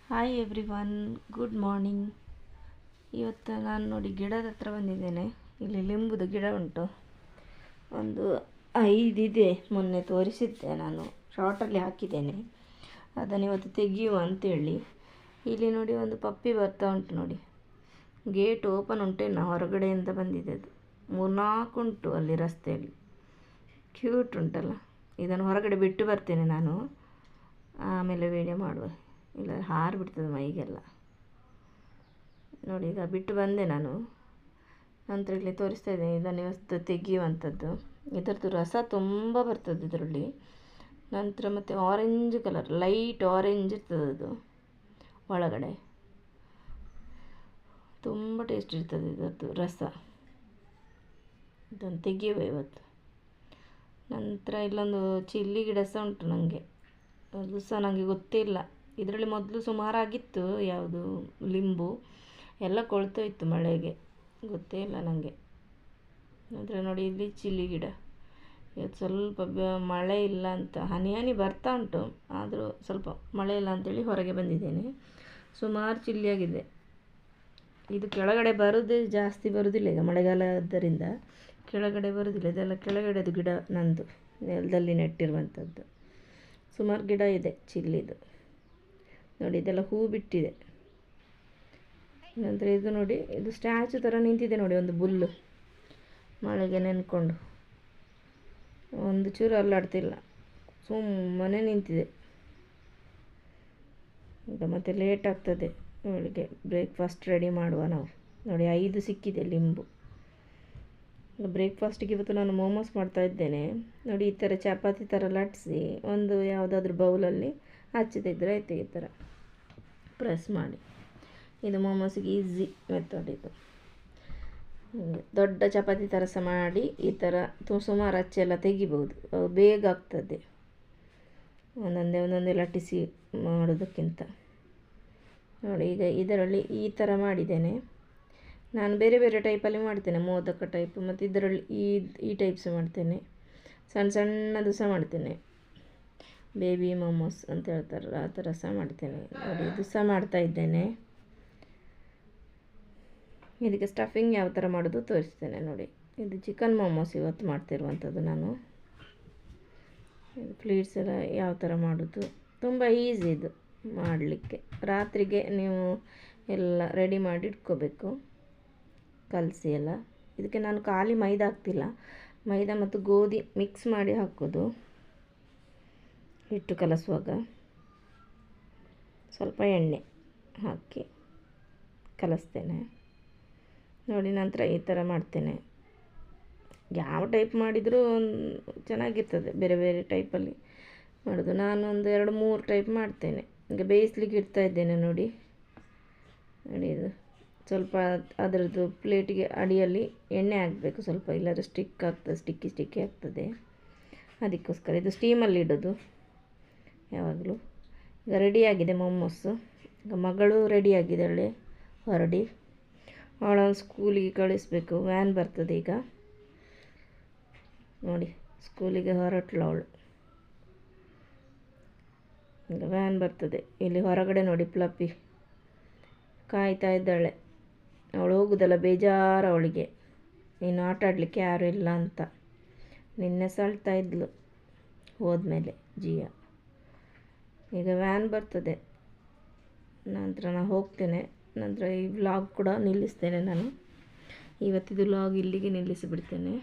Hi everyone, good morning. ಇವತ್ತು ನಾನು ನೋಡಿ ಗಿಡದ ಹತ್ರ ಬಂದಿದ್ದೇನೆ. ಇಲ್ಲಿ ಲಿಂಬುದು ಗಿಡ ಉಂಟು, ಒಂದು 5 ಇದೆ. ಮೊನ್ನೆ ತೋರಿಸಿದ್ದೆ, ನಾನು ಶಾರ್ಟಲ್ಲಿ ಹಾಕಿದ್ದೇನೆ. ಅದನ್ನು ಇವತ್ತು ತೆಗೆಯುವ ಅಂತೇಳಿ. ಇಲ್ಲಿ ನೋಡಿ ಒಂದು ಪಪ್ಪಿ ಬರ್ತಾ ಉಂಟು ನೋಡಿ. ಗೇಟ್ ಓಪನ್ ಉಂಟೇನು, ಹೊರಗಡೆಯಿಂದ ಬಂದಿದೆ. ಅದು 3-4 ಉಂಟು ಅಲ್ಲಿ ರಸ್ತೆಯಲ್ಲಿ. ಕ್ಯೂಟ್ ಉಂಟಲ್ಲ. ಇದನ್ನು ಹೊರಗಡೆ ಬಿಟ್ಟು ಬರ್ತೇನೆ ನಾನು, ಆಮೇಲೆ ವೀಡಿಯೋ ಮಾಡುವ, ಇಲ್ಲ ಹಾರಿಬಿಡ್ತದೆ ಮೈಗೆಲ್ಲ. ನೋಡಿ, ಈಗ ಬಿಟ್ಟು ಬಂದೆ ನಾನು. ನಂತರ ಇಲ್ಲಿ ತೋರಿಸ್ತಾ ಇದ್ದೇನೆ, ಇದನ್ನು ಇವತ್ತು ತೆಗೆಯುವಂಥದ್ದು. ಇದರದ್ದು ರಸ ತುಂಬ ಬರ್ತದೆ ಇದರಲ್ಲಿ. ನಂತರ ಮತ್ತು ಆರೆಂಜ್ ಕಲರ್, ಲೈಟ್ ಆರೆಂಜ್ ಇರ್ತದೆ ಅದು ಒಳಗಡೆ. ತುಂಬ ಟೇಸ್ಟ್ ಇರ್ತದೆ ಇದರದ್ದು ರಸ. ಇದನ್ನು ತೆಗೆಯುವ ಇವತ್ತು. ನಂತರ ಇಲ್ಲೊಂದು ಚಿಲ್ಲಿ ಗಿಡ ಸಹ ಉಂಟು ನನಗೆ. ಅದು ಸಹ ನನಗೆ ಗೊತ್ತೇ ಇಲ್ಲ. ಇದರಲ್ಲಿ ಮೊದಲು ಸುಮಾರಾಗಿತ್ತು, ಯಾವುದು ಲಿಂಬು ಎಲ್ಲ ಕೊಳ್ತೋಯ್ತು ಮಳೆಗೆ, ಗೊತ್ತೇ ಇಲ್ಲ ನನಗೆ. ಆದರೆ ನೋಡಿ, ಇಲ್ಲಿ ಚಿಲ್ಲಿ ಗಿಡ. ಇವತ್ತು ಸ್ವಲ್ಪ ಮಳೆ ಇಲ್ಲ ಅಂತ, ಹನಿ ಹನಿ ಬರ್ತಾ ಉಂಟು, ಆದರೂ ಸ್ವಲ್ಪ ಮಳೆ ಇಲ್ಲ ಅಂತೇಳಿ ಹೊರಗೆ ಬಂದಿದ್ದೇನೆ. ಸುಮಾರು ಚಿಲ್ಲಿಯಾಗಿದೆ. ಇದು ಕೆಳಗಡೆ ಜಾಸ್ತಿ ಬರೋದಿಲ್ಲ ಈಗ, ಮಳೆಗಾಲದ್ದರಿಂದ ಕೆಳಗಡೆ ಬರೋದಿಲ್ಲ. ಇದೆಲ್ಲ ಕೆಳಗಡೆದು ಗಿಡ ನಂದು, ನೆಲದಲ್ಲಿ ನೆಟ್ಟಿರುವಂಥದ್ದು. ಸುಮಾರು ಗಿಡ ಇದೆ ಚಿಲ್ಲಿದು. ನೋಡಿ, ಇದೆಲ್ಲ ಹೂ ಬಿಟ್ಟಿದೆ. ನಂತರ ಇದು ನೋಡಿ, ಇದು ಸ್ಟ್ಯಾಚು ಥರ ನಿಂತಿದೆ ನೋಡಿ, ಒಂದು ಬುಲ್ಲು ಮಳೆಗೆ ನೆನ್ಕೊಂಡು. ಒಂದು ಚೂರು ಅಲ್ಲಾಡ್ತಿಲ್ಲ, ಸುಮ್ಮನೆ ನಿಂತಿದೆ. ಈಗ ಮತ್ತೆ ಲೇಟ್ ಆಗ್ತದೆ ಅವಳಿಗೆ, ಬ್ರೇಕ್ಫಾಸ್ಟ್ ರೆಡಿ ಮಾಡುವ ನಾವು. ನೋಡಿ, 5 ಸಿಕ್ಕಿದೆ ಲಿಂಬು. ಬ್ರೇಕ್ಫಾಸ್ಟಿಗೆ ಇವತ್ತು ನಾನು ಮೋಮೋಸ್ ಮಾಡ್ತಾ ಇದ್ದೇನೆ. ನೋಡಿ, ಈ ಥರ ಚಪಾತಿ ಥರ ಲಟ್ಟಿಸಿ ಒಂದು ಯಾವುದಾದ್ರೂ ಬೌಲಲ್ಲಿ ಹಚ್ಚಿ ತೆಗೆದ್ರೆ ಆಯ್ತು. ಈ ಥರ ಪ್ರೆಸ್ ಮಾಡಿ, ಇದು ಮೋಮೋಸಿಗೆ ಈಸಿ ಮೆಥಡ್ ಇದು. ದೊಡ್ಡ ಚಪಾತಿ ಥರ ಸಹ ಮಾಡಿ ಈ ಥರ ಸುಮಾರು ಹಚ್ಚಿ ಎಲ್ಲ ತೆಗಿಬೋದು, ಬೇಗ ಆಗ್ತದೆ ಒಂದೊಂದೇ ಲಟ್ಟಿಸಿ ಮಾಡೋದಕ್ಕಿಂತ. ನೋಡಿ, ಈಗ ಇದರಲ್ಲಿ ಈ ಥರ ಮಾಡಿದ್ದೇನೆ ನಾನು. ಬೇರೆ ಬೇರೆ ಟೈಪಲ್ಲಿ ಮಾಡ್ತೇನೆ, ಮೋದಕ ಟೈಪ್, ಮತ್ತು ಇದರಲ್ಲಿ ಈ ಟೈಪ್ ಸಹ ಮಾಡ್ತೇನೆ. ಸಣ್ಣದು ಸಹ ಮಾಡ್ತೇನೆ, ಬೇಬಿ ಮೋಮೋಸ್ ಅಂತ ಹೇಳ್ತಾರಲ್ಲ, ಆ ಥರ ಸಹ ಮಾಡ್ತೇನೆ. ನೋಡಿ, ಇದು ಸಹ ಮಾಡ್ತಾ ಇದ್ದೇನೆ. ಇದಕ್ಕೆ ಸ್ಟಫಿಂಗ್ ಯಾವ ಥರ ಮಾಡೋದು ತೋರಿಸ್ತೇನೆ ನೋಡಿ. ಇದು ಚಿಕನ್ ಮೋಮೋಸ್ ಇವತ್ತು ಮಾಡ್ತಿರುವಂಥದ್ದು ನಾನು. ಇದು ಪ್ಲೀಟ್ಸ್ ಎಲ್ಲ ಯಾವ ಥರ ಮಾಡೋದು, ತುಂಬ ಈಸಿ ಇದು ಮಾಡಲಿಕ್ಕೆ. ರಾತ್ರಿಗೆ ನೀವು ಎಲ್ಲ ರೆಡಿ ಮಾಡಿ ಇಟ್ಕೋಬೇಕು, ಕಲಸಿ ಎಲ್ಲ. ಇದಕ್ಕೆ ನಾನು ಖಾಲಿ ಮೈದಾ ಹಾಕ್ತಿಲ್ಲ, ಮೈದಾ ಮತ್ತು ಗೋಧಿ ಮಿಕ್ಸ್ ಮಾಡಿ ಹಾಕೋದು. ಹಿಟ್ಟು ಕಲಸುವಾಗ ಸ್ವಲ್ಪ ಎಣ್ಣೆ ಹಾಕಿ ಕಲಿಸ್ತೇನೆ ನೋಡಿ. ನಂತರ ಈ ಥರ ಮಾಡ್ತೇನೆ. ಯಾವ ಟೈಪ್ ಮಾಡಿದರೂ ಚೆನ್ನಾಗಿರ್ತದೆ, ಬೇರೆ ಬೇರೆ ಟೈಪಲ್ಲಿ ಮಾಡೋದು. ನಾನು ಒಂದು 2-3 ಟೈಪ್ ಮಾಡ್ತೇನೆ. ಈಗ ಬೇಯಿಸ್ಲಿಕ್ಕೆ ಇಡ್ತಾ ಇದ್ದೇನೆ ನೋಡಿ. ನೋಡಿ, ಇದು ಸ್ವಲ್ಪ ಅದರದ್ದು ಪ್ಲೇಟಿಗೆ ಅಡಿಯಲ್ಲಿ ಎಣ್ಣೆ ಹಾಕಬೇಕು ಸ್ವಲ್ಪ, ಇಲ್ಲಾಂದರೆ ಸ್ಟಿಕ್ಕಿ ಆಗ್ತದೆ. ಅದಕ್ಕೋಸ್ಕರ ಇದು ಸ್ಟೀಮಲ್ಲಿ ಇಡೋದು ಯಾವಾಗಲೂ. ಈಗ ರೆಡಿಯಾಗಿದೆ ಮೋಮೋಸು. ಈಗ ಮಗಳು ರೆಡಿಯಾಗಿದ್ದಾಳೆ ಹೊರಡಿ, ಅವಳನ್ನು ಸ್ಕೂಲಿಗೆ ಕಳಿಸ್ಬೇಕು. ವ್ಯಾನ್ ಬರ್ತದೆ ಈಗ. ನೋಡಿ, ಸ್ಕೂಲಿಗೆ ಹೊರಟ್ಲು ಅವಳು. ಈಗ ವ್ಯಾನ್ ಬರ್ತದೆ. ಇಲ್ಲಿ ಹೊರಗಡೆ ನೋಡಿ, ಪ್ಲಪ್ಪಿ ಕಾಯ್ತಾ ಇದ್ದಾಳೆ. ಅವಳು ಹೋಗೋದಲ್ಲ, ಬೇಜಾರು ಅವಳಿಗೆ, ಇನ್ನು ಆಟ ಆಡಲಿಕ್ಕೆ ಯಾರೂ ಇಲ್ಲ ಅಂತ. ನಿನ್ನೆ ಸಹ ಅಳ್ತಾ ಇದ್ಲು ಹೋದ್ಮೇಲೆ ಜಿಯಾ. ಈಗ ವ್ಯಾನ್ ಬರ್ತದೆ, ನಂತರ ನಾನು ಹೋಗ್ತೇನೆ. ನಂತರ ಈ ವ್ಲಾಗ್ ಕೂಡ ನಿಲ್ಲಿಸ್ತೇನೆ ನಾನು. ಇವತ್ತಿದು ವ್ಲಾಗ್ ಇಲ್ಲಿಗೆ ನಿಲ್ಲಿಸಿಬಿಡ್ತೇನೆ.